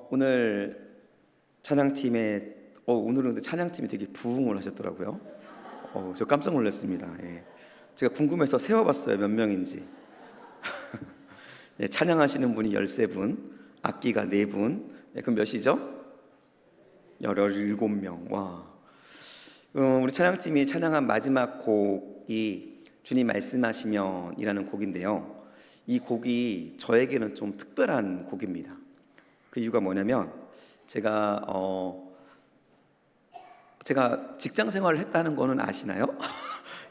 오늘 찬양팀에 오늘은 근데 찬양팀이 되게 부흥을 하셨더라고요. 저 깜짝 놀랐습니다. 예. 제가 궁금해서 세어봤어요. 몇 명인지. 예, 찬양하시는 분이 13분, 악기가 4분. 예, 그럼 몇이죠? 17명. 와. 우리 찬양팀이 찬양한 마지막 곡이 주님 말씀하시면 이라는 곡인데요. 이 곡이 저에게는 좀 특별한 곡입니다. 그 이유가 뭐냐면 제가 직장 생활을 했다는 거는 아시나요?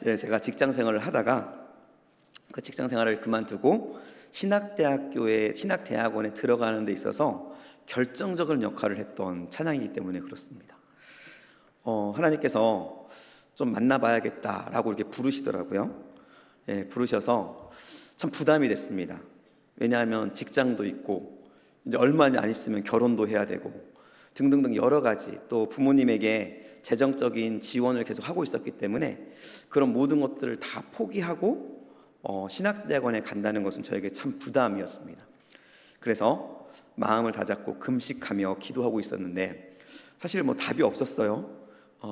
예, 제가 직장 생활을 하다가 그 직장 생활을 그만두고 신학대학원에 들어가는 데 있어서 결정적인 역할을 했던 찬양이기 때문에 그렇습니다. 하나님께서 좀 만나봐야겠다라고 이렇게 부르시더라고요. 예, 부르셔서 참 부담이 됐습니다. 왜냐하면 직장도 있고 이제 얼마 안 있으면 결혼도 해야 되고 등등등 여러 가지, 또 부모님에게 재정적인 지원을 계속 하고 있었기 때문에 그런 모든 것들을 다 포기하고 신학대학원에 간다는 것은 저에게 참 부담이었습니다. 그래서 마음을 다잡고 금식하며 기도하고 있었는데 사실 뭐 답이 없었어요.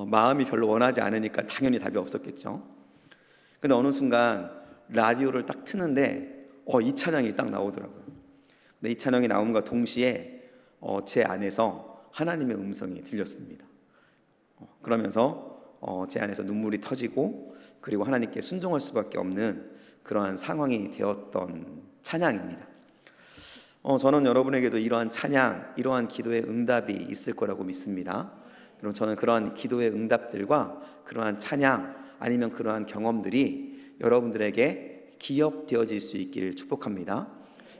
마음이 별로 원하지 않으니까 당연히 답이 없었겠죠. 근데 어느 순간 라디오를 딱 트는데 이 찬양이 딱 나오더라고요. 근데 이 찬양이 나옴과 동시에 제 안에서 하나님의 음성이 들렸습니다. 그러면서 제 안에서 눈물이 터지고 그리고 하나님께 순종할 수밖에 없는 그러한 상황이 되었던 찬양입니다. 저는 여러분에게도 이러한 찬양, 이러한 기도의 응답이 있을 거라고 믿습니다. 그럼 저는 그러한 기도의 응답들과 그러한 찬양 아니면 그러한 경험들이 여러분들에게 기억되어질 수 있기를 축복합니다.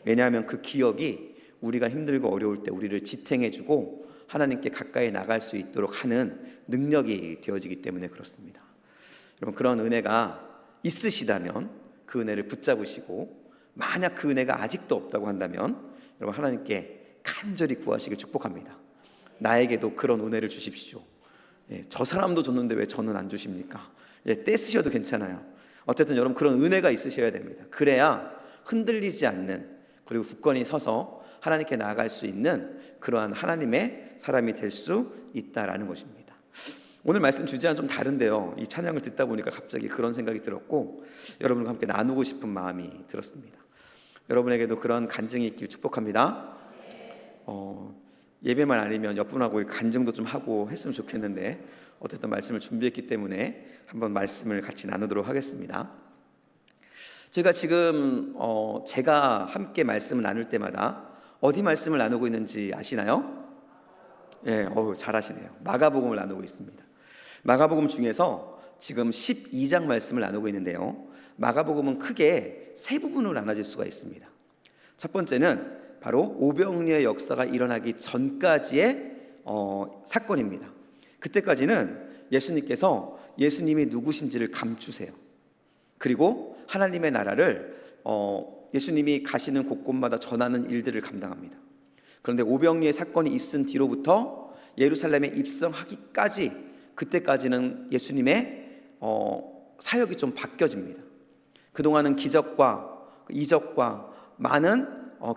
왜냐하면 그 기억이 우리가 힘들고 어려울 때 우리를 지탱해주고 하나님께 가까이 나갈 수 있도록 하는 능력이 되어지기 때문에 그렇습니다. 여러분, 그런 은혜가 있으시다면 그 은혜를 붙잡으시고, 만약 그 은혜가 아직도 없다고 한다면 여러분 하나님께 간절히 구하시길 축복합니다. 나에게도 그런 은혜를 주십시오. 예, 저 사람도 줬는데 왜 저는 안 주십니까? 예, 떼쓰셔도 괜찮아요. 어쨌든 여러분 그런 은혜가 있으셔야 됩니다. 그래야 흔들리지 않는, 그리고 굳건히 서서 하나님께 나아갈 수 있는 그러한 하나님의 사람이 될 수 있다라는 것입니다. 오늘 말씀 주제와는 좀 다른데요, 이 찬양을 듣다 보니까 갑자기 그런 생각이 들었고 여러분과 함께 나누고 싶은 마음이 들었습니다. 여러분에게도 그런 간증이 있길 축복합니다. 예배만 아니면 옆분하고 간증도 좀 하고 했으면 좋겠는데 어쨌든 말씀을 준비했기 때문에 한번 말씀을 같이 나누도록 하겠습니다. 제가 지금 제가 함께 말씀을 나눌 때마다 어디 말씀을 나누고 있는지 아시나요? 예, 잘하시네요. 마가복음을 나누고 있습니다. 마가복음 중에서 지금 12장 말씀을 나누고 있는데요, 마가복음은 크게 세 부분으로 나눠질 수가 있습니다. 첫 번째는 바로 오병이어의 역사가 일어나기 전까지의 사건입니다. 그때까지는 예수님께서 예수님이 누구신지를 감추세요. 그리고 하나님의 나라를 예수님이 가시는 곳곳마다 전하는 일들을 감당합니다. 그런데 오병이어의 사건이 있은 뒤로부터 예루살렘에 입성하기까지, 그때까지는 예수님의 사역이 좀 바뀌어집니다. 그동안은 기적과 이적과 많은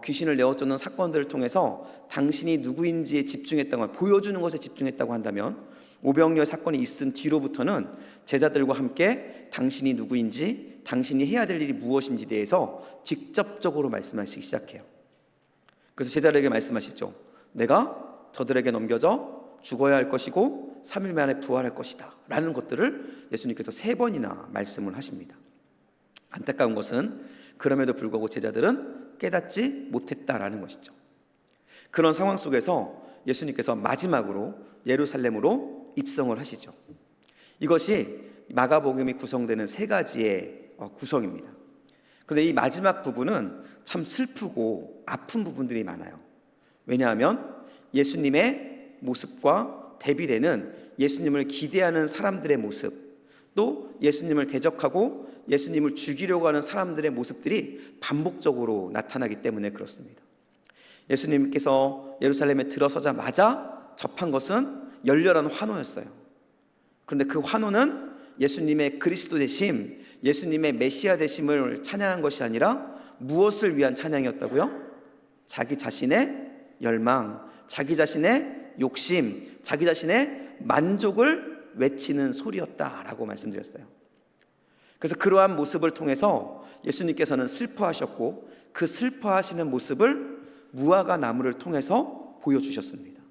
귀신을 내어쫓는 사건들을 통해서 당신이 누구인지에 집중했다고, 보여주는 것에 집중했다고 한다면, 오병이어 사건이 있은 뒤로부터는 제자들과 함께 당신이 누구인지, 당신이 해야 될 일이 무엇인지에 대해서 직접적으로 말씀하시기 시작해요. 그래서 제자들에게 말씀하시죠. 내가 저들에게 넘겨져 죽어야 할 것이고 3일 만에 부활할 것이다 라는 것들을 예수님께서 3번이나 말씀을 하십니다. 안타까운 것은 그럼에도 불구하고 제자들은 깨닫지 못했다라는 것이죠. 그런 상황 속에서 예수님께서 마지막으로 예루살렘으로 입성을 하시죠. 이것이 마가복음이 구성되는 3가지의 구성입니다. 그런데 이 마지막 부분은 참 슬프고 아픈 부분들이 많아요. 왜냐하면 예수님의 모습과 대비되는 예수님을 기대하는 사람들의 모습, 또 예수님을 대적하고 예수님을 죽이려고 하는 사람들의 모습들이 반복적으로 나타나기 때문에 그렇습니다. 예수님께서 예루살렘에 들어서자마자 접한 것은 열렬한 환호였어요. 그런데 그 환호는 예수님의 그리스도 되심, 예수님의 메시아 되심을 찬양한 것이 아니라 무엇을 위한 찬양이었다고요? 자기 자신의 열망, 자기 자신의 욕심, 자기 자신의 만족을 외치는 소리였다라고 말씀드렸어요. 그래서 그러한 모습을 통해서 예수님께서는 슬퍼하셨고 그 슬퍼하시는 모습을 무화과 나무를 통해서 보여주셨습니다.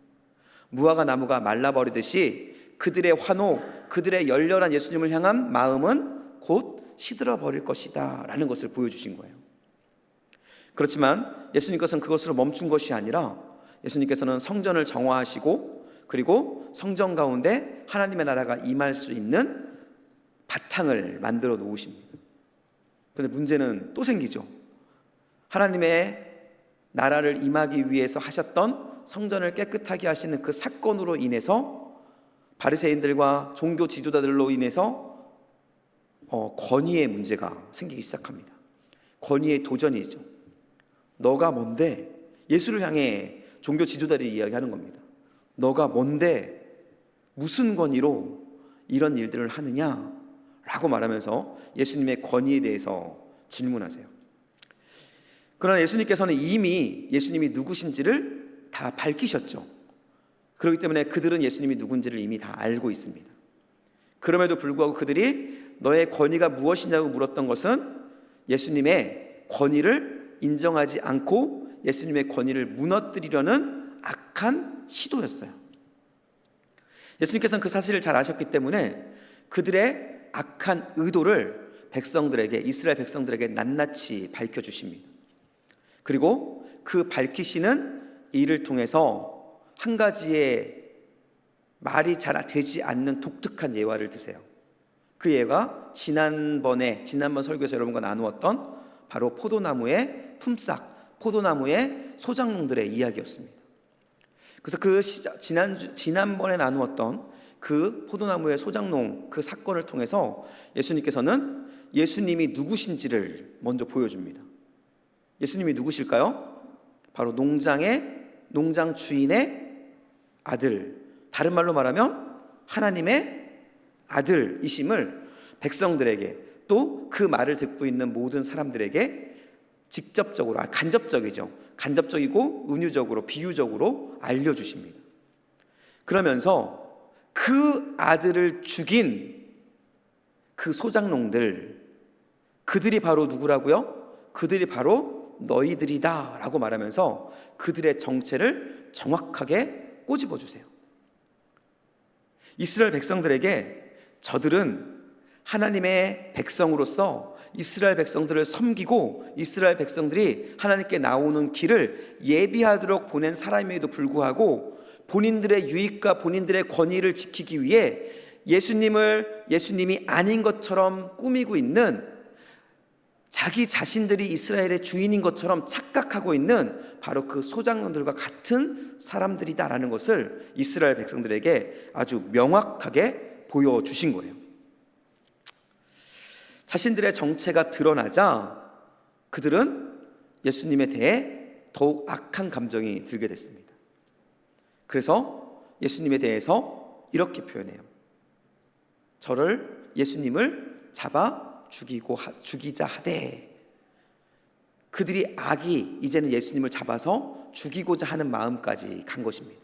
무화과 나무가 말라버리듯이 그들의 환호, 그들의 열렬한 예수님을 향한 마음은 곧 시들어버릴 것이다 라는 것을 보여주신 거예요. 그렇지만 예수님께서는 그것으로 멈춘 것이 아니라 예수님께서는 성전을 정화하시고 그리고 성전 가운데 하나님의 나라가 임할 수 있는 바탕을 만들어 놓으십니다. 그런데 문제는 또 생기죠. 하나님의 나라를 임하기 위해서 하셨던 성전을 깨끗하게 하시는 그 사건으로 인해서 바리새인들과 종교 지도자들로 인해서 권위의 문제가 생기기 시작합니다. 권위의 도전이죠. 너가 뭔데? 예수를 향해 종교 지도자들이 이야기하는 겁니다. 너가 뭔데? 무슨 권위로 이런 일들을 하느냐? 라고 말하면서 예수님의 권위에 대해서 질문하세요. 그러나 예수님께서는 이미 예수님이 누구신지를 다 밝히셨죠. 그렇기 때문에 그들은 예수님이 누군지를 이미 다 알고 있습니다. 그럼에도 불구하고 그들이 너의 권위가 무엇이냐고 물었던 것은 예수님의 권위를 인정하지 않고 예수님의 권위를 무너뜨리려는 악한 시도였어요. 예수님께서는 그 사실을 잘 아셨기 때문에 그들의 악한 의도를 백성들에게, 이스라엘 백성들에게 낱낱이 밝혀주십니다. 그리고 그 밝히시는 일을 통해서 한 가지의 말이 잘 되지 않는 독특한 예화를 드세요. 그 예가 지난번 설교에서 여러분과 나누었던 바로 포도나무의 품삯, 포도나무의 소작농들의 이야기였습니다. 그래서 지난번에 나누었던 그 포도나무의 소작농 그 사건을 통해서 예수님께서는 예수님이 누구신지를 먼저 보여줍니다. 예수님이 누구실까요? 바로 농장 주인의 아들, 다른 말로 말하면 하나님의 아들이심을 백성들에게 또 그 말을 듣고 있는 모든 사람들에게 직접적으로, 간접적이고 은유적으로, 비유적으로 알려주십니다. 그러면서 그 아들을 죽인 그 소작농들, 그들이 바로 누구라고요? 그들이 바로 너희들이다 라고 말하면서 그들의 정체를 정확하게 꼬집어 주세요. 이스라엘 백성들에게 저들은 하나님의 백성으로서 이스라엘 백성들을 섬기고 이스라엘 백성들이 하나님께 나오는 길을 예비하도록 보낸 사람임에도 불구하고 본인들의 유익과 본인들의 권위를 지키기 위해 예수님이 아닌 것처럼 꾸미고 있는, 자기 자신들이 이스라엘의 주인인 것처럼 착각하고 있는 바로 그 소작농들과 같은 사람들이다라는 것을 이스라엘 백성들에게 아주 명확하게 보여주신 거예요. 자신들의 정체가 드러나자 그들은 예수님에 대해 더욱 악한 감정이 들게 됐습니다. 그래서 예수님에 대해서 이렇게 표현해요. 예수님을 잡아 죽이자 하되, 그들이 악이 이제는 예수님을 잡아서 죽이고자 하는 마음까지 간 것입니다.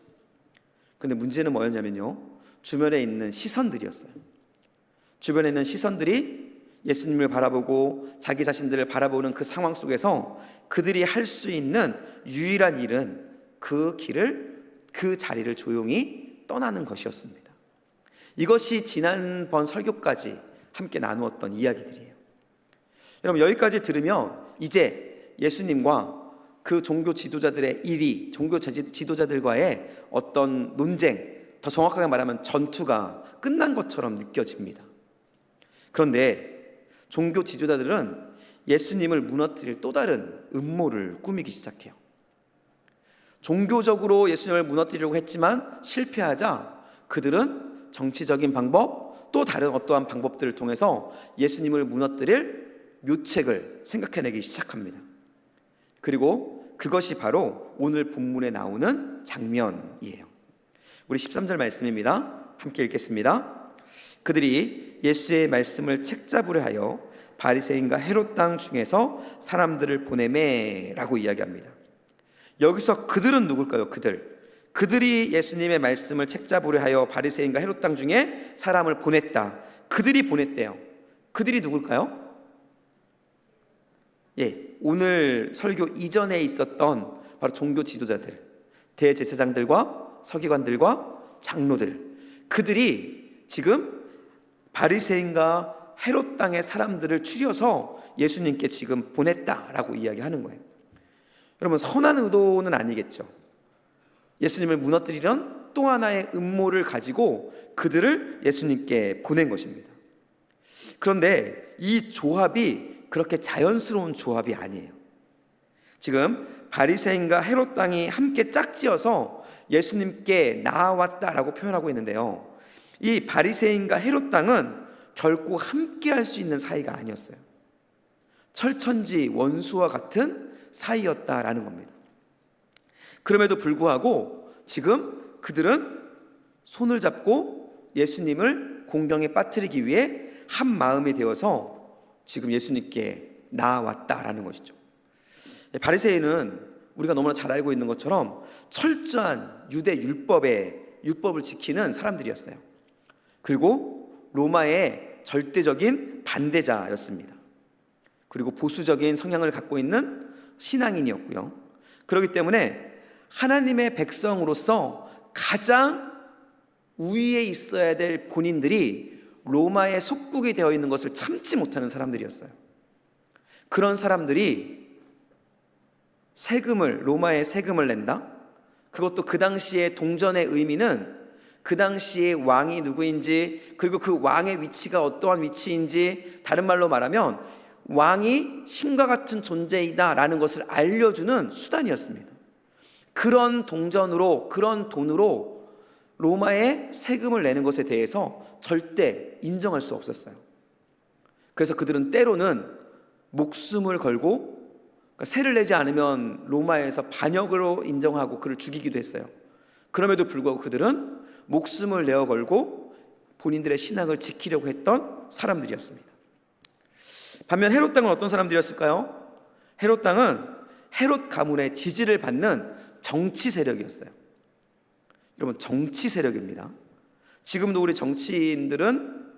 그런데 문제는 뭐였냐면요, 주변에 있는 시선들이었어요. 주변에 있는 시선들이 예수님을 바라보고 자기 자신들을 바라보는 그 상황 속에서 그들이 할 수 있는 유일한 일은 그 자리를 조용히 떠나는 것이었습니다. 이것이 지난번 설교까지 함께 나누었던 이야기들이에요. 여러분, 여기까지 들으면 이제 예수님과 그 종교 지도자들과의 어떤 논쟁, 더 정확하게 말하면 전투가 끝난 것처럼 느껴집니다. 그런데 종교 지도자들은 예수님을 무너뜨릴 또 다른 음모를 꾸미기 시작해요. 종교적으로 예수님을 무너뜨리려고 했지만 실패하자 그들은 정치적인 방법, 또 다른 어떠한 방법들을 통해서 예수님을 무너뜨릴 묘책을 생각해내기 시작합니다. 그리고 그것이 바로 오늘 본문에 나오는 장면이에요. 우리 13절 말씀입니다. 함께 읽겠습니다. 그들이 예수의 말씀을 책잡으려 하여 바리새인과 헤롯 땅 중에서 사람들을 보내매 라고 이야기합니다. 여기서 그들은 누굴까요? 그들이 예수님의 말씀을 책잡으려 하여 바리새인과 헤롯 땅 중에 사람을 보냈다. 그들이 보냈대요. 그들이 누굴까요? 오늘 설교 이전에 있었던 바로 종교 지도자들, 대제사장들과 서기관들과 장로들, 그들이 지금 바리새인과 헤롯 땅의 사람들을 추려서 예수님께 지금 보냈다라고 이야기하는 거예요. 여러분, 선한 의도는 아니겠죠. 예수님을 무너뜨리려는 또 하나의 음모를 가지고 그들을 예수님께 보낸 것입니다. 그런데 이 조합이 그렇게 자연스러운 조합이 아니에요. 지금 바리새인과 헤롯 땅이 함께 짝지어서 예수님께 나아왔다라고 표현하고 있는데요, 이 바리새인과 헤롯 땅은 결코 함께 할 수 있는 사이가 아니었어요. 철천지 원수와 같은 사이였다라는 겁니다. 그럼에도 불구하고 지금 그들은 손을 잡고 예수님을 공경에 빠뜨리기 위해 한 마음이 되어서 지금 예수님께 나아왔다라는 것이죠. 바리새인은 우리가 너무나 잘 알고 있는 것처럼 철저한 유대 율법을 지키는 사람들이었어요. 그리고 로마의 절대적인 반대자였습니다. 그리고 보수적인 성향을 갖고 있는 신앙인이었고요. 그렇기 때문에 하나님의 백성으로서 가장 우위에 있어야 될 본인들이 로마의 속국이 되어 있는 것을 참지 못하는 사람들이었어요. 그런 사람들이 로마에 세금을 낸다? 그것도 그 당시의 동전의 의미는 그 당시의 왕이 누구인지, 그리고 그 왕의 위치가 어떠한 위치인지, 다른 말로 말하면 왕이 신과 같은 존재이다 라는 것을 알려주는 수단이었습니다. 그런 동전으로, 그런 돈으로 로마에 세금을 내는 것에 대해서 절대 인정할 수 없었어요. 그래서 그들은 때로는 목숨을 걸고, 그러니까 세를 내지 않으면 로마에서 반역으로 인정하고 그를 죽이기도 했어요. 그럼에도 불구하고 그들은 목숨을 내어 걸고 본인들의 신앙을 지키려고 했던 사람들이었습니다. 반면 헤롯 땅은 어떤 사람들이었을까요? 헤롯 땅은 헤롯 가문의 지지를 받는 정치 세력이었어요. 여러분, 정치 세력입니다. 지금도 우리 정치인들은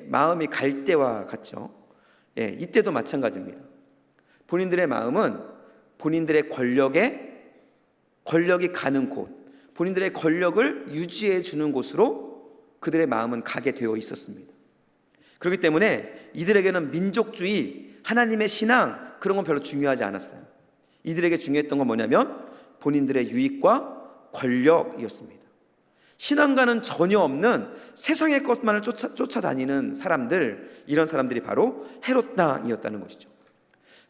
마음이 갈 때와 같죠. 이때도 마찬가지입니다. 본인들의 마음은 본인들의 권력이 가는 곳, 본인들의 권력을 유지해 주는 곳으로 그들의 마음은 가게 되어 있었습니다. 그렇기 때문에 이들에게는 민족주의, 하나님의 신앙, 그런 건 별로 중요하지 않았어요. 이들에게 중요했던 건 뭐냐면 본인들의 유익과 권력이었습니다. 신앙과는 전혀 없는 세상의 것만을 쫓아다니는 사람들, 이런 사람들이 바로 헤롯 땅이었다는 것이죠.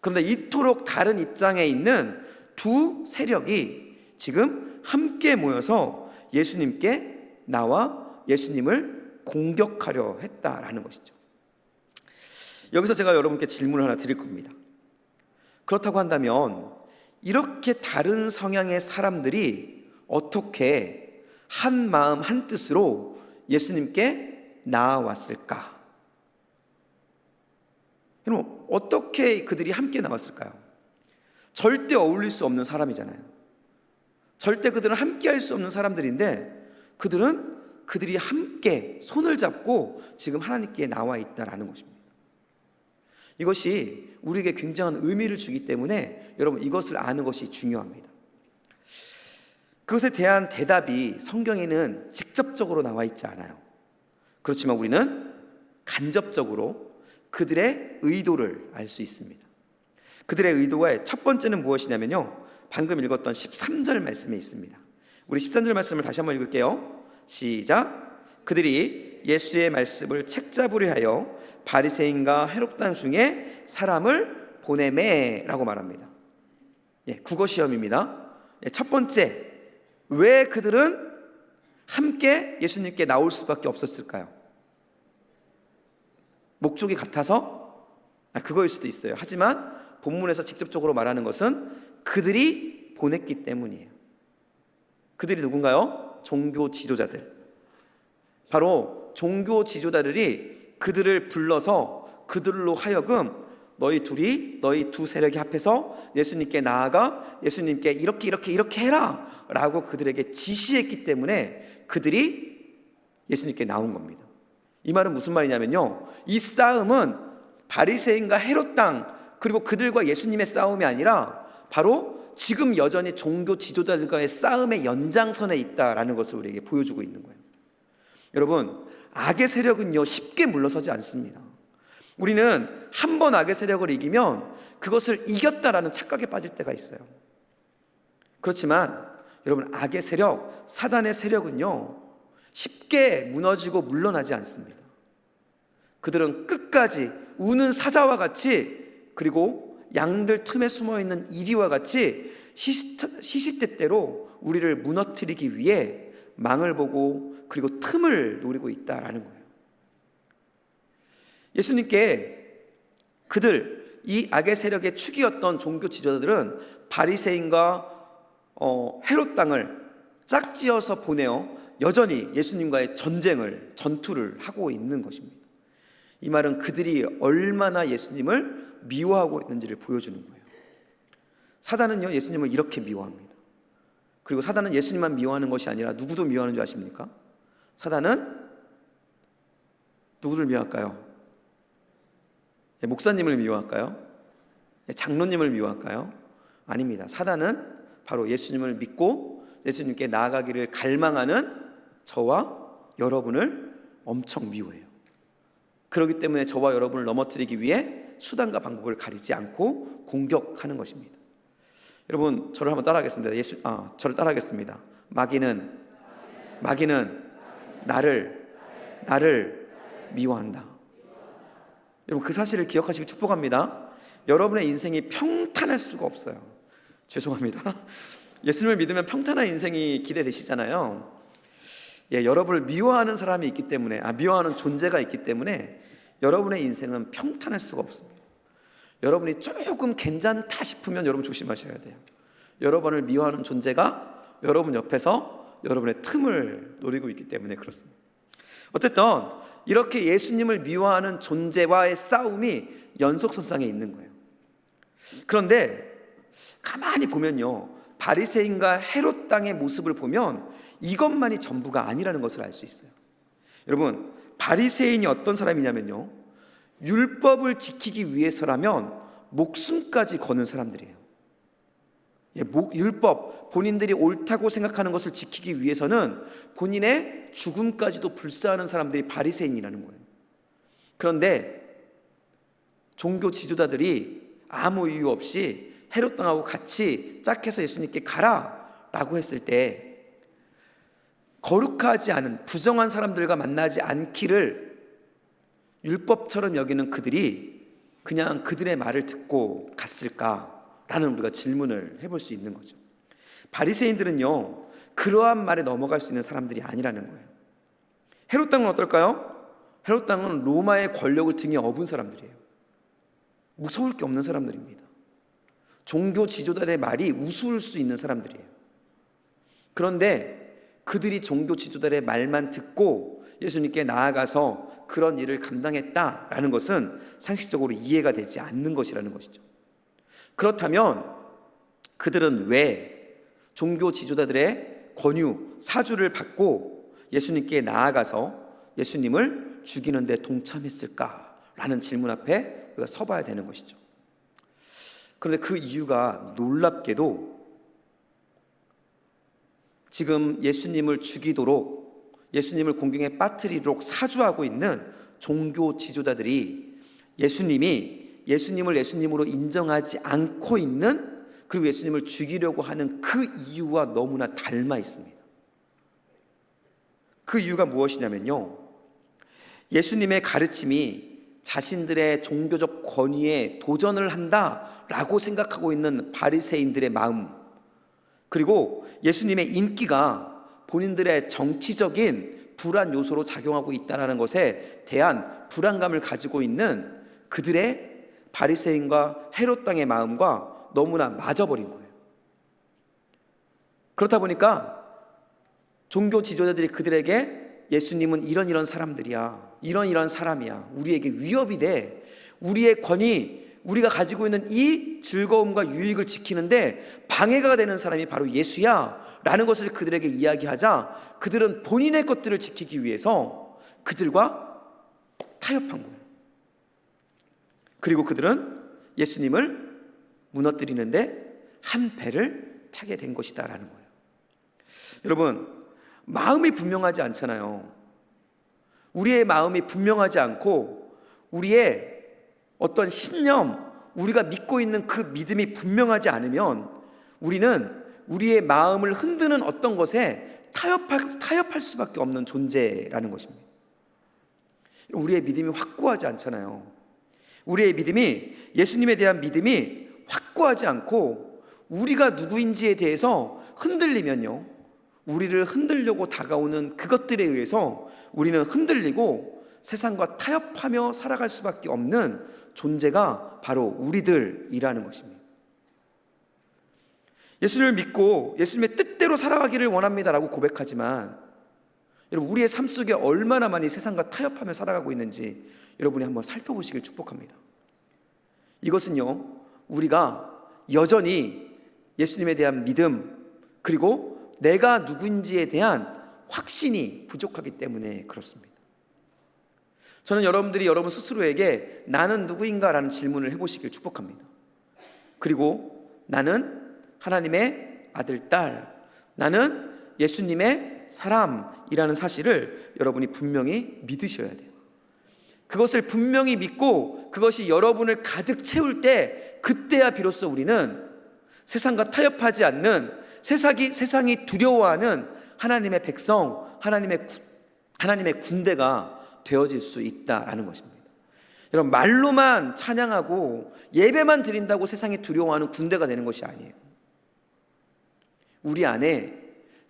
그런데 이토록 다른 입장에 있는 두 세력이 지금 함께 모여서 예수님께 나와 예수님을 공격하려 했다라는 것이죠. 여기서 제가 여러분께 질문을 하나 드릴 겁니다. 그렇다고 한다면 이렇게 다른 성향의 사람들이 어떻게 한 마음 한 뜻으로 예수님께 나아왔을까? 여러분, 어떻게 그들이 함께 나왔을까요? 절대 어울릴 수 없는 사람이잖아요. 절대 그들은 함께 할 수 없는 사람들인데 그들이 함께 손을 잡고 지금 하나님께 나와 있다라는 것입니다. 이것이 우리에게 굉장한 의미를 주기 때문에 여러분, 이것을 아는 것이 중요합니다. 그것에 대한 대답이 성경에는 직접적으로 나와 있지 않아요. 그렇지만 우리는 간접적으로 그들의 의도를 알 수 있습니다. 그들의 의도의 첫 번째는 무엇이냐면요, 방금 읽었던 13절 말씀에 있습니다. 우리 13절 말씀을 다시 한번 읽을게요. 시작. 그들이 예수의 말씀을 책잡으려 하여 바리새인과 헤롯 땅 중에 사람을 보내매 라고 말합니다. 국어 시험입니다. 첫 번째, 왜 그들은 함께 예수님께 나올 수밖에 없었을까요? 목적이 같아서? 그거일 수도 있어요. 하지만 본문에서 직접적으로 말하는 것은 그들이 보냈기 때문이에요. 그들이 누군가요? 종교 지도자들. 바로 종교 지도자들이 그들을 불러서 그들로 하여금 너희 두 세력이 합해서 예수님께 나아가 예수님께 이렇게 해라 라고 그들에게 지시했기 때문에 그들이 예수님께 나온 겁니다. 이 말은 무슨 말이냐면요, 이 싸움은 바리새인과 헤롯 당 그리고 그들과 예수님의 싸움이 아니라 바로 지금 여전히 종교 지도자들과의 싸움의 연장선에 있다라는 것을 우리에게 보여주고 있는 거예요. 여러분, 악의 세력은요 쉽게 물러서지 않습니다. 우리는 한 번 악의 세력을 이기면 그것을 이겼다라는 착각에 빠질 때가 있어요. 그렇지만 여러분, 악의 세력, 사단의 세력은요 쉽게 무너지고 물러나지 않습니다. 그들은 끝까지 우는 사자와 같이, 그리고 양들 틈에 숨어있는 이리와 같이 시시때때로 우리를 무너뜨리기 위해 망을 보고 그리고 틈을 노리고 있다라는 거예요. 예수님께 이 악의 세력의 축이었던 종교 지도자들은 바리새인과 헤롯 당을 짝지어서 보내어 여전히 예수님과의 전투를 하고 있는 것입니다. 이 말은 그들이 얼마나 예수님을 미워하고 있는지를 보여주는 거예요. 사단은요 예수님을 이렇게 미워합니다. 그리고 사단은 예수님만 미워하는 것이 아니라 누구도 미워하는 줄 아십니까? 사단은 누구를 미워할까요? 목사님을 미워할까요? 장로님을 미워할까요? 아닙니다. 사단은 바로 예수님을 믿고 예수님께 나아가기를 갈망하는 저와 여러분을 엄청 미워해요. 그렇기 때문에 저와 여러분을 넘어뜨리기 위해 수단과 방법을 가리지 않고 공격하는 것입니다. 여러분, 저를 한번 따라하겠습니다. 저를 따라하겠습니다. 마귀는 나를 미워한다. 여러분, 그 사실을 기억하시길 축복합니다. 여러분의 인생이 평탄할 수가 없어요. 죄송합니다. 예수님을 믿으면 평탄한 인생이 기대되시잖아요. 여러분을 미워하는 사람이 있기 때문에, 미워하는 존재가 있기 때문에 여러분의 인생은 평탄할 수가 없습니다. 여러분이 조금 괜찮다 싶으면 여러분 조심하셔야 돼요. 여러분을 미워하는 존재가 여러분 옆에서 여러분의 틈을 노리고 있기 때문에 그렇습니다. 어쨌든 이렇게 예수님을 미워하는 존재와의 싸움이 연속선상에 있는 거예요. 그런데 가만히 보면요, 바리새인과 헤롯 당의 모습을 보면 이것만이 전부가 아니라는 것을 알 수 있어요. 여러분, 바리새인이 어떤 사람이냐면요, 율법을 지키기 위해서라면 목숨까지 거는 사람들이에요. 율법, 본인들이 옳다고 생각하는 것을 지키기 위해서는 본인의 죽음까지도 불사하는 사람들이 바리새인이라는 거예요. 그런데 종교 지도자들이 아무 이유 없이 헤롯 당하고 같이 짝해서 예수님께 가라라고 했을 때 거룩하지 않은 부정한 사람들과 만나지 않기를 율법처럼 여기는 그들이 그냥 그들의 말을 듣고 갔을까라는 우리가 질문을 해볼 수 있는 거죠. 바리새인들은요 그러한 말에 넘어갈 수 있는 사람들이 아니라는 거예요. 헤롯 당은 어떨까요? 헤롯 당은 로마의 권력을 등에 업은 사람들이에요. 무서울 게 없는 사람들입니다. 종교 지도자들의 말이 우스울 수 있는 사람들이에요. 그런데 그들이 종교 지도자들의 말만 듣고 예수님께 나아가서 그런 일을 감당했다라는 것은 상식적으로 이해가 되지 않는 것이라는 것이죠. 그렇다면 그들은 왜 종교 지도자들의 권유, 사주를 받고 예수님께 나아가서 예수님을 죽이는 데 동참했을까라는 질문 앞에 우리가 서봐야 되는 것이죠. 그런데 그 이유가 놀랍게도 지금 예수님을 죽이도록, 예수님을 공경에 빠뜨리도록 사주하고 있는 종교 지도자들이 예수님을 예수님으로 인정하지 않고 있는, 그리고 예수님을 죽이려고 하는 그 이유와 너무나 닮아 있습니다. 그 이유가 무엇이냐면요, 예수님의 가르침이 자신들의 종교적 권위에 도전을 한다라고 생각하고 있는 바리새인들의 마음, 그리고 예수님의 인기가 본인들의 정치적인 불안 요소로 작용하고 있다는 것에 대한 불안감을 가지고 있는 그들의 바리새인과 헤롯 당의 마음과 너무나 맞아버린 거예요. 그렇다 보니까 종교 지도자들이 그들에게 예수님은 이런 사람들이야, 이런 사람이야, 우리에게 위협이 돼, 우리의 권위, 우리가 가지고 있는 이 즐거움과 유익을 지키는데 방해가 되는 사람이 바로 예수야 라는 것을 그들에게 이야기하자 그들은 본인의 것들을 지키기 위해서 그들과 타협한 거예요. 그리고 그들은 예수님을 무너뜨리는데 한 배를 타게 된 것이다 라는 거예요. 여러분, 마음이 분명하지 않잖아요. 우리의 마음이 분명하지 않고 우리의 어떤 신념, 우리가 믿고 있는 그 믿음이 분명하지 않으면 우리는 우리의 마음을 흔드는 어떤 것에 타협할 수밖에 없는 존재라는 것입니다. 우리의 믿음이 확고하지 않잖아요. 우리의 믿음이, 예수님에 대한 믿음이 확고하지 않고 우리가 누구인지에 대해서 흔들리면요, 우리를 흔들려고 다가오는 그것들에 의해서 우리는 흔들리고 세상과 타협하며 살아갈 수밖에 없는 존재가 바로 우리들이라는 것입니다. 예수님을 믿고 예수님의 뜻대로 살아가기를 원합니다라고 고백하지만 여러분, 우리의 삶 속에 얼마나 많이 세상과 타협하며 살아가고 있는지 여러분이 한번 살펴보시길 축복합니다. 이것은요, 우리가 여전히 예수님에 대한 믿음 그리고 내가 누구인지에 대한 확신이 부족하기 때문에 그렇습니다. 저는 여러분들이 여러분 스스로에게 나는 누구인가라는 질문을 해보시길 축복합니다. 그리고 나는 하나님의 아들, 딸, 나는 예수님의 사람이라는 사실을 여러분이 분명히 믿으셔야 돼요. 그것을 분명히 믿고 그것이 여러분을 가득 채울 때 그때야 비로소 우리는 세상과 타협하지 않는, 세상이 두려워하는 하나님의 백성, 하나님의 군대가 되어질 수 있다라는 것입니다. 여러분, 말로만 찬양하고 예배만 드린다고 세상이 두려워하는 군대가 되는 것이 아니에요. 우리 안에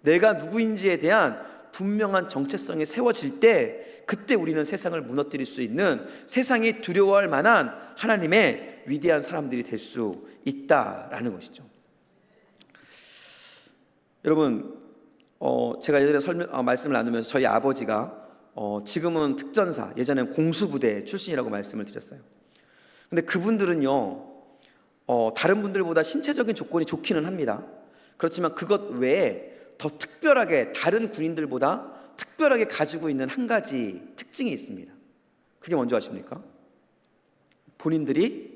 내가 누구인지에 대한 분명한 정체성이 세워질 때 그때 우리는 세상을 무너뜨릴 수 있는, 세상이 두려워할 만한 하나님의 위대한 사람들이 될 수 있다라는 것이죠. 여러분, 제가 예전에 말씀을 나누면서 저희 아버지가 지금은 특전사, 예전엔 공수부대 출신이라고 말씀을 드렸어요. 근데 그분들은요, 다른 분들보다 신체적인 조건이 좋기는 합니다. 그렇지만 그것 외에 더 특별하게, 다른 군인들보다 특별하게 가지고 있는 한 가지 특징이 있습니다. 그게 뭔지 아십니까? 본인들이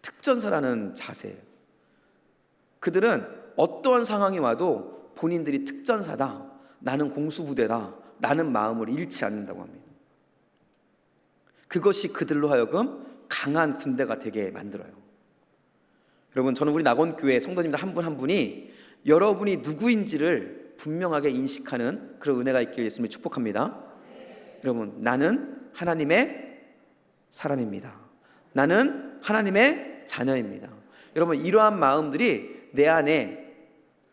특전사라는 자세예요. 그들은 어떠한 상황이 와도 본인들이 특전사다, 나는 공수부대다 라는 마음을 잃지 않는다고 합니다. 그것이 그들로 하여금 강한 군대가 되게 만들어요. 여러분, 저는 우리 낙원교회 성도님들 한 분 한 분이 여러분이 누구인지를 분명하게 인식하는 그런 은혜가 있기를 예수님이 축복합니다. 여러분, 나는 하나님의 사람입니다. 나는 하나님의 자녀입니다. 여러분, 이러한 마음들이 내 안에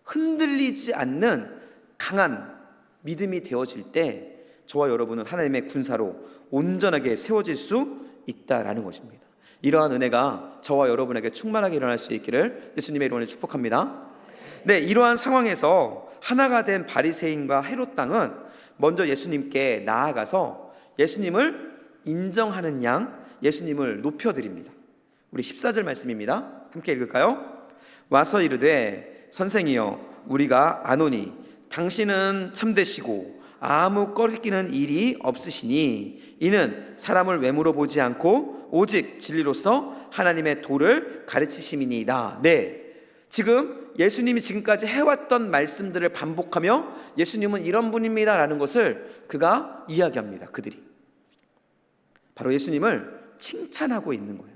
흔들리지 않는 강한 믿음이 되어질 때 저와 여러분은 하나님의 군사로 온전하게 세워질 수 있다라는 것입니다. 이러한 은혜가 저와 여러분에게 충만하게 일어날 수 있기를 예수님의 이름으로 축복합니다. 네, 이러한 상황에서 하나가 된 바리새인과 헤롯 당은 먼저 예수님께 나아가서 예수님을 인정하는 양, 예수님을 높여드립니다. 우리 14절 말씀입니다. 함께 읽을까요? 와서 이르되 선생이여, 우리가 아노니 당신은 참되시고 아무 꺼리끼는 일이 없으시니 이는 사람을 외모로 보지 않고 오직 진리로서 하나님의 도를 가르치심이니이다. 네, 지금 예수님이 지금까지 해왔던 말씀들을 반복하며 예수님은 이런 분입니다 라는 것을 그가 이야기합니다. 그들이 바로 예수님을 칭찬하고 있는 거예요.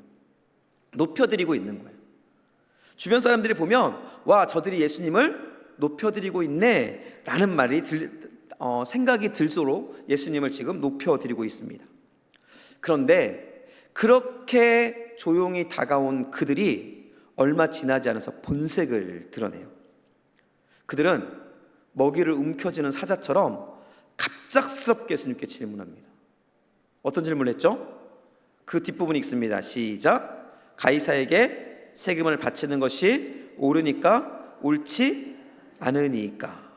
높여드리고 있는 거예요. 주변 사람들이 보면 와, 저들이 예수님을 높여드리고 있네 라는 말이 생각이 들도록 예수님을 지금 높여드리고 있습니다. 그런데 그렇게 조용히 다가온 그들이 얼마 지나지 않아서 본색을 드러내요. 그들은 먹이를 움켜쥐는 사자처럼 갑작스럽게 예수님께 질문합니다. 어떤 질문을 했죠? 그 뒷부분이 있습니다. 시작. 가이사에게 세금을 바치는 것이 옳으니까 옳지 않으니까.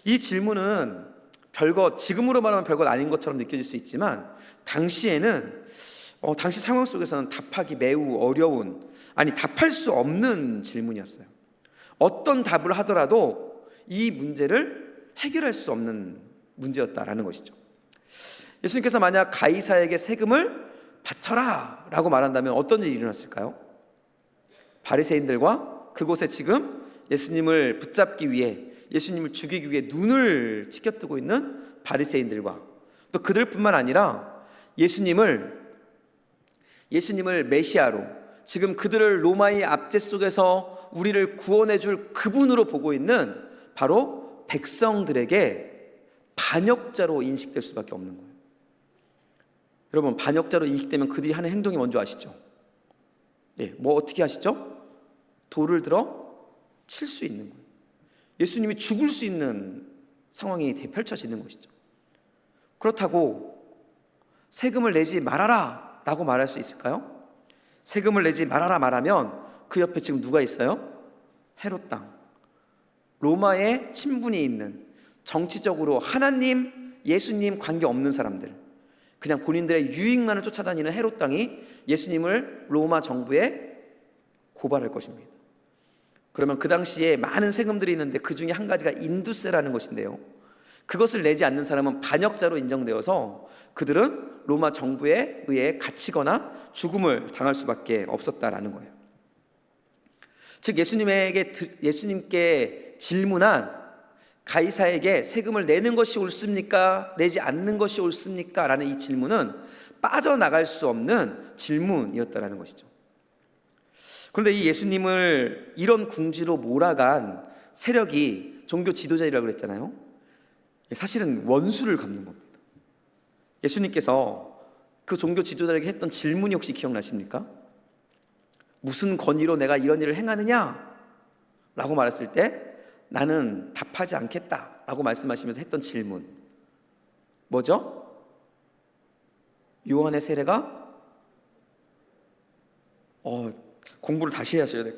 이 질문은 별것, 지금으로 말하면 별것 아닌 것처럼 느껴질 수 있지만 당시에는 당시 상황 속에서는 답하기 매우 어려운, 아니 답할 수 없는 질문이었어요. 어떤 답을 하더라도 이 문제를 해결할 수 없는 문제였다라는 것이죠. 예수님께서 만약 가이사에게 세금을 바쳐라 라고 말한다면 어떤 일이 일어났을까요? 바리새인들과 그곳에 지금 예수님을 붙잡기 위해, 예수님을 죽이기 위해 눈을 치켜뜨고 있는 바리새인들과 또 그들뿐만 아니라 예수님을 메시아로, 지금 그들을 로마의 압제 속에서 우리를 구원해 줄 그분으로 보고 있는 바로 백성들에게 반역자로 인식될 수밖에 없는 거예요. 여러분, 반역자로 인식되면 그들이 하는 행동이 뭔지 아시죠? 뭐 어떻게 하시죠? 돌을 들어 칠 수 있는 거예요. 예수님이 죽을 수 있는 상황이 펼쳐지는 것이죠. 그렇다고 세금을 내지 말아라 라고 말할 수 있을까요? 세금을 내지 말아라 말하면 그 옆에 지금 누가 있어요? 헤롯 땅, 로마의 친분이 있는, 정치적으로 하나님, 예수님 관계없는 사람들, 그냥 본인들의 유익만을 쫓아다니는 헤롯 땅이 예수님을 로마 정부에 고발할 것입니다. 그러면 그 당시에 많은 세금들이 있는데 그 중에 한 가지가 인두세라는 것인데요, 그것을 내지 않는 사람은 반역자로 인정되어서 그들은 로마 정부에 의해 갇히거나 죽음을 당할 수밖에 없었다라는 거예요. 즉 예수님께 질문한 가이사에게 세금을 내는 것이 옳습니까? 내지 않는 것이 옳습니까? 라는 이 질문은 빠져나갈 수 없는 질문이었다라는 것이죠. 그런데 이 예수님을 이런 궁지로 몰아간 세력이 종교 지도자이라고 그랬잖아요. 사실은 원수를 갚는 겁니다. 예수님께서 그 종교 지도자에게 했던 질문이 혹시 기억나십니까? 무슨 권위로 내가 이런 일을 행하느냐? 라고 말했을 때 나는 답하지 않겠다 라고 말씀하시면서 했던 질문 뭐죠? 요한의 세례가 공부를 다시 하셔야 돼요.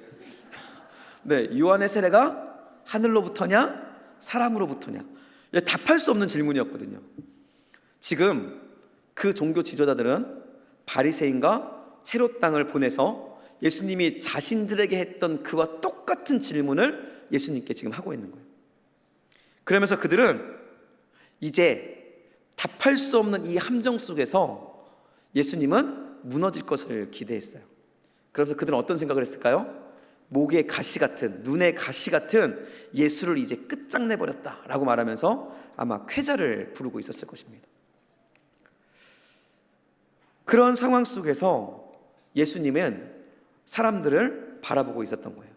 네, 요한의 세례가 하늘로부터냐 사람으로부터냐, 답할 수 없는 질문이었거든요. 지금 그 종교 지도자들은 바리새인과 헤롯 땅을 보내서 예수님이 자신들에게 했던 그와 똑같은 질문을 예수님께 지금 하고 있는 거예요. 그러면서 그들은 이제 답할 수 없는 이 함정 속에서 예수님은 무너질 것을 기대했어요. 그래서 그들은 어떤 생각을 했을까요? 목에 가시 같은, 눈에 가시 같은 예수를 이제 끝장내버렸다라고 말하면서 아마 쾌자를 부르고 있었을 것입니다. 그런 상황 속에서 예수님은 사람들을 바라보고 있었던 거예요.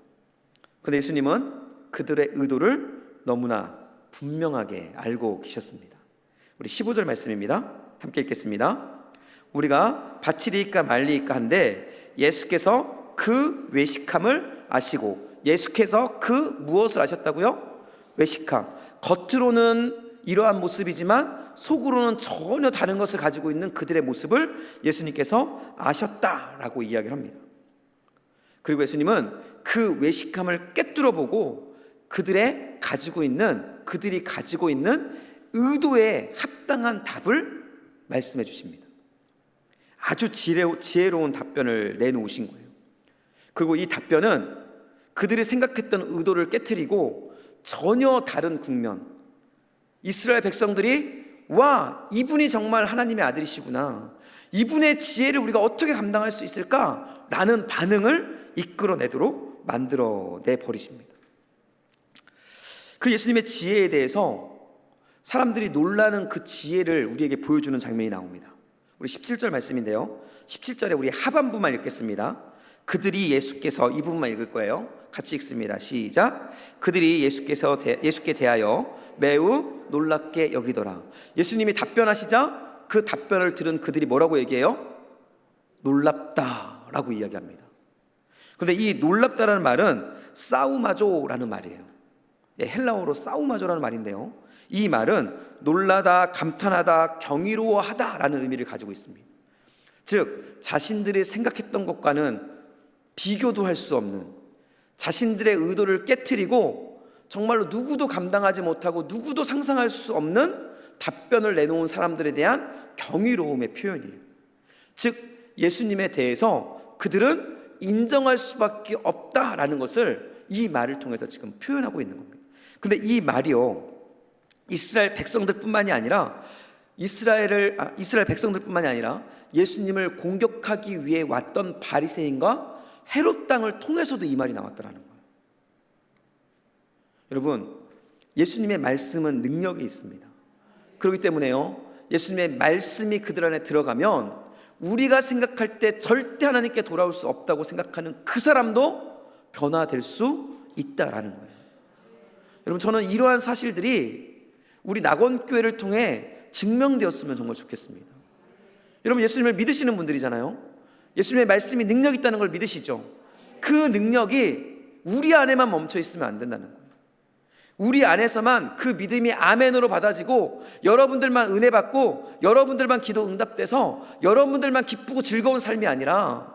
그런데 예수님은 그들의 의도를 너무나 분명하게 알고 계셨습니다. 우리 15절 말씀입니다. 함께 읽겠습니다. 우리가 바치리이까 말리이까 한데 예수께서 그 외식함을 아시고, 예수께서 그 무엇을 아셨다고요? 외식함. 겉으로는 이러한 모습이지만 속으로는 전혀 다른 것을 가지고 있는 그들의 모습을 예수님께서 아셨다라고 이야기를 합니다. 그리고 예수님은 그 외식함을 꿰뚫어 보고 그들이 가지고 있는 의도에 합당한 답을 말씀해 주십니다. 아주 지혜로운 답변을 내놓으신 거예요. 그리고 이 답변은 그들이 생각했던 의도를 깨트리고 전혀 다른 국면, 이스라엘 백성들이 와, 이분이 정말 하나님의 아들이시구나, 이분의 지혜를 우리가 어떻게 감당할 수 있을까? 라는 반응을 이끌어내도록 만들어내 버리십니다. 그 예수님의 지혜에 대해서 사람들이 놀라는 그 지혜를 우리에게 보여주는 장면이 나옵니다. 우리 17절 말씀인데요, 17절에 우리 하반부만 읽겠습니다. 그들이 예수께서, 이 부분만 읽을 거예요. 같이 읽습니다. 시작. 그들이 예수께 대하여 매우 놀랍게 여기더라. 예수님이 답변하시자 그 답변을 들은 그들이 뭐라고 얘기해요? 놀랍다라고 이야기합니다. 그런데 이 놀랍다라는 말은 사우마조라는 말이에요. 헬라어로 사우마조라는 말인데요, 이 말은 놀라다, 감탄하다, 경이로워하다라는 의미를 가지고 있습니다. 즉 자신들이 생각했던 것과는 비교도 할 수 없는, 자신들의 의도를 깨트리고 정말로 누구도 감당하지 못하고 누구도 상상할 수 없는 답변을 내놓은 사람들에 대한 경이로움의 표현이에요. 즉 예수님에 대해서 그들은 인정할 수밖에 없다라는 것을 이 말을 통해서 지금 표현하고 있는 겁니다. 근데 이 말이요, 이스라엘 백성들뿐만이 아니라 이스라엘 백성들뿐만이 아니라 예수님을 공격하기 위해 왔던 바리새인과 헤롯 땅을 통해서도 이 말이 나왔다라는 거예요. 여러분, 예수님의 말씀은 능력이 있습니다. 그렇기 때문에요, 예수님의 말씀이 그들 안에 들어가면 우리가 생각할 때 절대 하나님께 돌아올 수 없다고 생각하는 그 사람도 변화될 수 있다라는 거예요. 여러분, 저는 이러한 사실들이 우리 낙원교회를 통해 증명되었으면 정말 좋겠습니다. 여러분, 예수님을 믿으시는 분들이잖아요. 예수님의 말씀이 능력 있다는 걸 믿으시죠? 그 능력이 우리 안에만 멈춰 있으면 안 된다는 거예요. 우리 안에서만 그 믿음이 아멘으로 받아지고 여러분들만 은혜 받고 여러분들만 기도 응답돼서 여러분들만 기쁘고 즐거운 삶이 아니라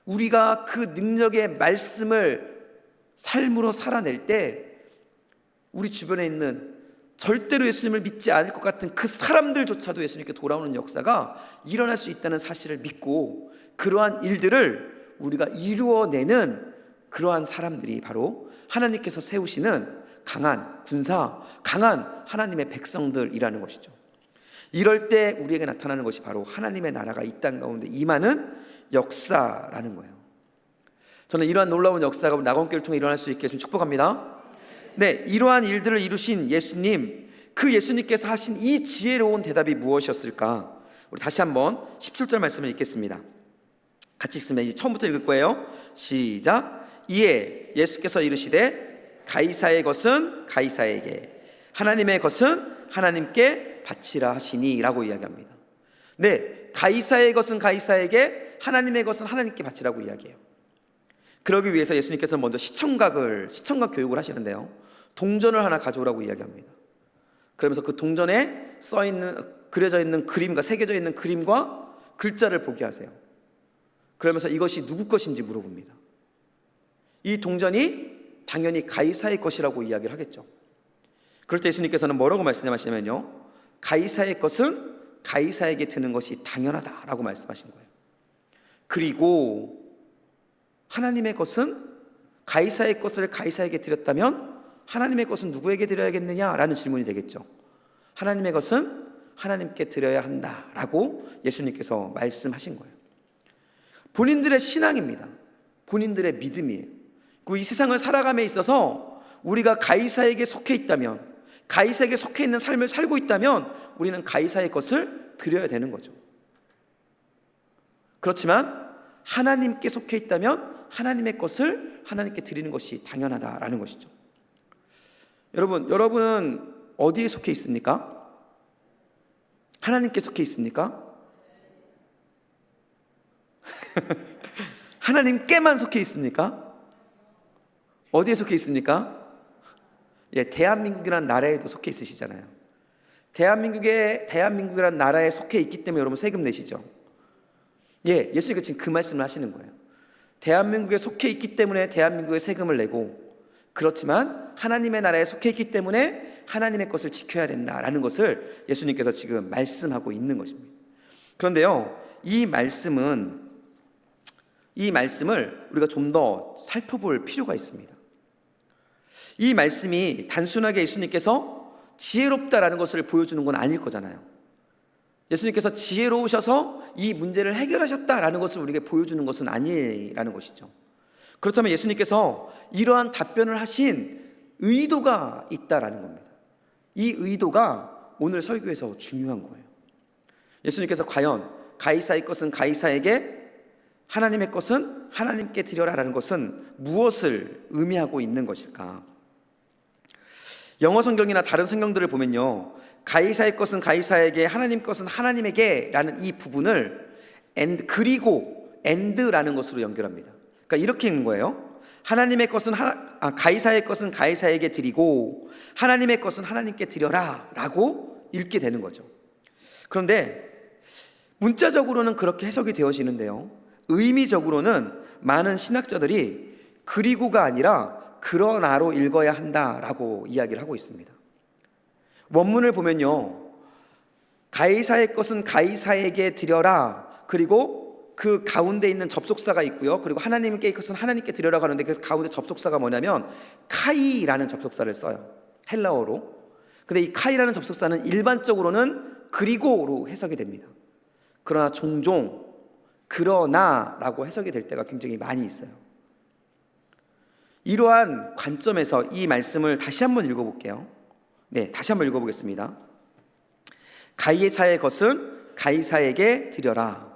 우리가 그 능력의 말씀을 삶으로 살아낼 때 우리 주변에 있는 절대로 예수님을 믿지 않을 것 같은 그 사람들조차도 예수님께 돌아오는 역사가 일어날 수 있다는 사실을 믿고 그러한 일들을 우리가 이루어내는 그러한 사람들이 바로 하나님께서 세우시는 강한 군사, 강한 하나님의 백성들이라는 것이죠. 이럴 때 우리에게 나타나는 것이 바로 하나님의 나라가 이 땅 가운데 임하는 역사라는 거예요. 저는 이러한 놀라운 역사가 낙원교회를 통해 일어날 수 있게 축복합니다. 네, 이러한 일들을 이루신 예수님, 그 예수님께서 하신 이 지혜로운 대답이 무엇이었을까? 우리 다시 한번 17절 말씀을 읽겠습니다. 같이 읽으면 이제 처음부터 읽을 거예요. 시작. 이에 예수께서 이르시되 가이사의 것은 가이사에게, 하나님의 것은 하나님께 바치라 하시니 라고 이야기합니다. 네, 가이사의 것은 가이사에게, 하나님의 것은 하나님께 바치라고 이야기해요. 그러기 위해서 예수님께서는 먼저 시청각 교육을 하시는데요, 동전을 하나 가져오라고 이야기합니다. 그러면서 그 동전에 그려져 있는 그림과 새겨져 있는 그림과 글자를 보게 하세요. 그러면서 이것이 누구 것인지 물어봅니다. 이 동전이 당연히 가이사의 것이라고 이야기를 하겠죠. 그럴 때 예수님께서는 뭐라고 말씀하시냐면요, 가이사의 것은 가이사에게 드는 것이 당연하다라고 말씀하신 거예요. 그리고 하나님의 것은, 가이사의 것을 가이사에게 드렸다면 하나님의 것은 누구에게 드려야겠느냐라는 질문이 되겠죠. 하나님의 것은 하나님께 드려야 한다라고 예수님께서 말씀하신 거예요. 본인들의 신앙입니다. 본인들의 믿음이에요. 그리고 이 세상을 살아감에 있어서 우리가 가이사에게 속해 있다면, 가이사에게 속해 있는 삶을 살고 있다면 우리는 가이사의 것을 드려야 되는 거죠. 그렇지만 하나님께 속해 있다면 하나님의 것을 하나님께 드리는 것이 당연하다라는 것이죠. 여러분은 어디에 속해 있습니까? 하나님께 속해 있습니까? 하나님께만 속해 있습니까? 어디에 속해 있습니까? 예, 대한민국이라는 나라에도 속해 있으시잖아요. 대한민국이라는 나라에 속해 있기 때문에 여러분 세금 내시죠. 예, 예수님께서 지금 그 말씀을 하시는 거예요. 대한민국에 속해 있기 때문에 대한민국에 세금을 내고, 그렇지만 하나님의 나라에 속해 있기 때문에 하나님의 것을 지켜야 된다라는 것을 예수님께서 지금 말씀하고 있는 것입니다. 그런데요, 이 말씀을 우리가 좀 더 살펴볼 필요가 있습니다. 이 말씀이 단순하게 예수님께서 지혜롭다라는 것을 보여주는 건 아닐 거잖아요. 예수님께서 지혜로우셔서 이 문제를 해결하셨다라는 것을 우리에게 보여주는 것은 아니라는 것이죠. 그렇다면 예수님께서 이러한 답변을 하신 의도가 있다라는 겁니다. 이 의도가 오늘 설교에서 중요한 거예요. 예수님께서 과연 가이사의 것은 가이사에게, 하나님의 것은 하나님께 드려라라는 것은 무엇을 의미하고 있는 것일까? 영어 성경이나 다른 성경들을 보면요, 가이사의 것은 가이사에게, 하나님 것은 하나님에게 라는 이 부분을 and라는 것으로 연결합니다. 그러니까 이렇게 읽는 거예요. 하나님의 것은 가이사의 것은 가이사에게 드리고 하나님의 것은 하나님께 드려라 라고 읽게 되는 거죠. 그런데 문자적으로는 그렇게 해석이 되어지는데요, 의미적으로는 많은 신학자들이 그리고가 아니라 그러나로 읽어야 한다라고 이야기를 하고 있습니다. 원문을 보면요, 가이사의 것은 가이사에게 드려라, 그리고 그 가운데 있는 접속사가 있고요. 그리고 하나님께 이것은 하나님께 드려라고 하는데 그 가운데 접속사가 뭐냐면 카이라는 접속사를 써요. 헬라어로. 근데 이 카이라는 접속사는 일반적으로는 그리고로 해석이 됩니다. 그러나 종종 그러나라고 해석이 될 때가 굉장히 많이 있어요. 이러한 관점에서 이 말씀을 다시 한번 읽어볼게요. 네, 다시 한번 읽어보겠습니다. 가이사의 것은 가이사에게 드려라.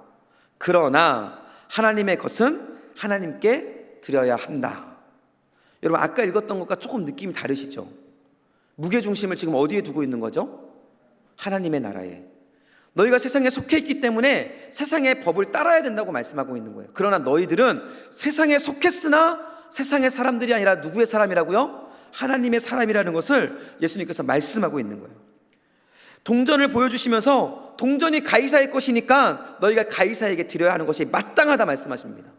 그러나 하나님의 것은 하나님께 드려야 한다. 여러분, 아까 읽었던 것과 조금 느낌이 다르시죠? 무게중심을 지금 어디에 두고 있는 거죠? 하나님의 나라에. 너희가 세상에 속해 있기 때문에 세상의 법을 따라야 된다고 말씀하고 있는 거예요. 그러나 너희들은 세상에 속했으나 세상의 사람들이 아니라 누구의 사람이라고요? 하나님의 사람이라는 것을 예수님께서 말씀하고 있는 거예요. 동전을 보여주시면서 동전이 가이사의 것이니까 너희가 가이사에게 드려야 하는 것이 마땅하다 말씀하십니다.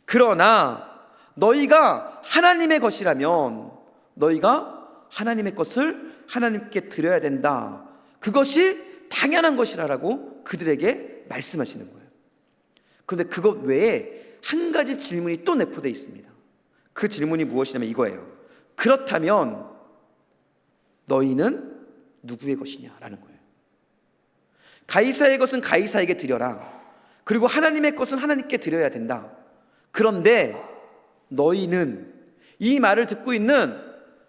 그러나 너희가 하나님의 것이라면 너희가 하나님의 것을 하나님께 드려야 된다. 그것이 당연한 것이라고 그들에게 말씀하시는 거예요. 그런데 그것 외에 한 가지 질문이 또 내포되어 있습니다. 그 질문이 무엇이냐면 이거예요. 그렇다면 너희는 누구의 것이냐라는 거예요. 가이사의 것은 가이사에게 드려라. 그리고 하나님의 것은 하나님께 드려야 된다. 그런데 너희는, 이 말을 듣고 있는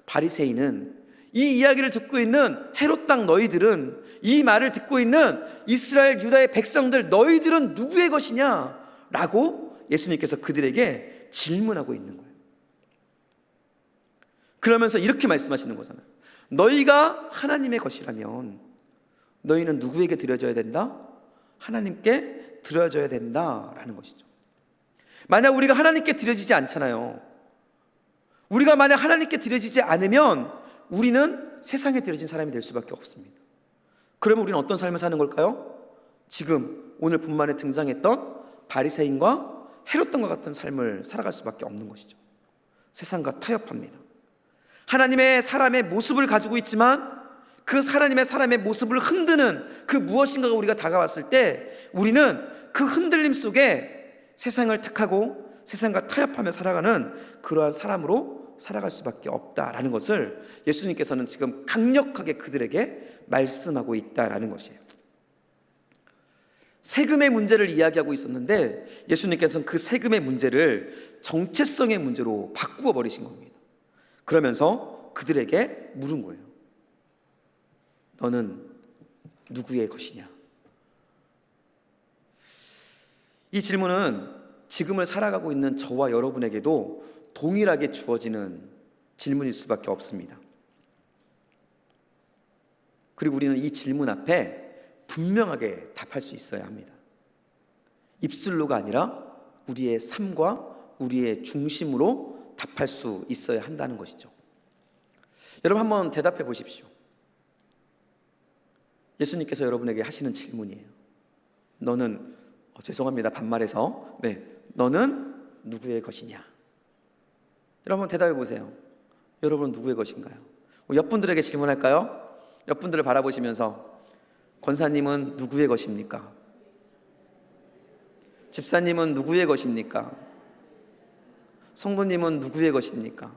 바리새인은, 이 이야기를 듣고 있는 헤롯 땅 너희들은, 이 말을 듣고 있는 이스라엘 유다의 백성들 너희들은 누구의 것이냐? 라고 예수님께서 그들에게 질문하고 있는 거예요. 그러면서 이렇게 말씀하시는 거잖아요. 너희가 하나님의 것이라면 너희는 누구에게 드려져야 된다? 하나님께 드려져야 된다라는 것이죠. 만약 우리가 하나님께 드려지지 않잖아요. 우리가 만약 하나님께 드려지지 않으면 우리는 세상에 드려진 사람이 될 수밖에 없습니다. 그러면 우리는 어떤 삶을 사는 걸까요? 지금 오늘 본문에 등장했던 바리새인과 헤롯 땅과 같은 삶을 살아갈 수밖에 없는 것이죠. 세상과 타협합니다. 하나님의 사람의 모습을 가지고 있지만 그 하나님의 사람의 모습을 흔드는 그 무엇인가가 우리가 다가왔을 때 우리는 그 흔들림 속에 세상을 택하고 세상과 타협하며 살아가는 그러한 사람으로 살아갈 수밖에 없다라는 것을 예수님께서는 지금 강력하게 그들에게 말씀하고 있다라는 것이에요. 세금의 문제를 이야기하고 있었는데 예수님께서는 그 세금의 문제를 정체성의 문제로 바꾸어 버리신 겁니다. 그러면서 그들에게 물은 거예요. 너는 누구의 것이냐? 이 질문은 지금을 살아가고 있는 저와 여러분에게도 동일하게 주어지는 질문일 수밖에 없습니다. 그리고 우리는 이 질문 앞에 분명하게 답할 수 있어야 합니다. 입술로가 아니라 우리의 삶과 우리의 중심으로 답할 수 있어야 한다는 것이죠. 여러분 한번 대답해 보십시오. 예수님께서 여러분에게 하시는 질문이에요. 너는 죄송합니다 반말해서 너는 누구의 것이냐? 여러분 대답해 보세요. 여러분은 누구의 것인가요? 옆 분들에게 질문할까요? 옆 분들을 바라보시면서 권사님은 누구의 것입니까? 집사님은 누구의 것입니까? 성도님은 누구의 것입니까?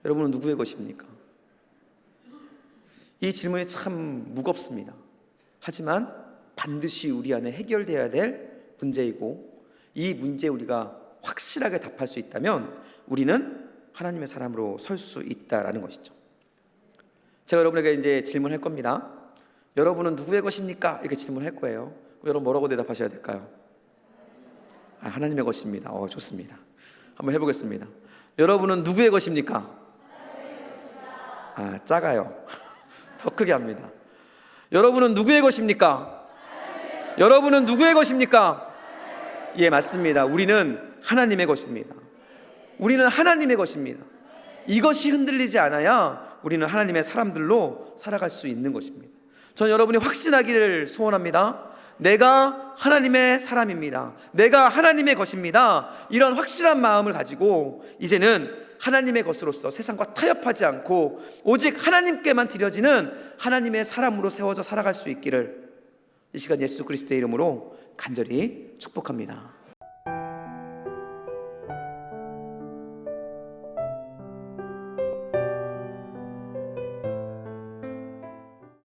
여러분은 누구의 것입니까? 이 질문이 참 무겁습니다. 하지만 반드시 우리 안에 해결되어야 될 문제이고 이 문제에 우리가 확실하게 답할 수 있다면 우리는 하나님의 사람으로 설 수 있다라는 것이죠. 제가 여러분에게 이제 질문할 겁니다. 여러분은 누구의 것입니까? 이렇게 질문할 거예요. 여러분 뭐라고 대답하셔야 될까요? 하나님의 것입니다. 좋습니다. 한번 해보겠습니다. 여러분은 누구의 것입니까? 작아요. 더 크게 합니다. 여러분은 누구의 것입니까? 여러분은 누구의 것입니까? 예, 맞습니다. 우리는 하나님의 것입니다. 우리는 하나님의 것입니다. 이것이 흔들리지 않아야 우리는 하나님의 사람들로 살아갈 수 있는 것입니다. 저는 여러분이 확신하기를 소원합니다. 내가 하나님의 사람입니다. 내가 하나님의 것입니다. 이런 확실한 마음을 가지고 이제는 하나님의 것으로서 세상과 타협하지 않고 오직 하나님께만 드려지는 하나님의 사람으로 세워져 살아갈 수 있기를 이 시간 예수 그리스도의 이름으로 간절히 축복합니다.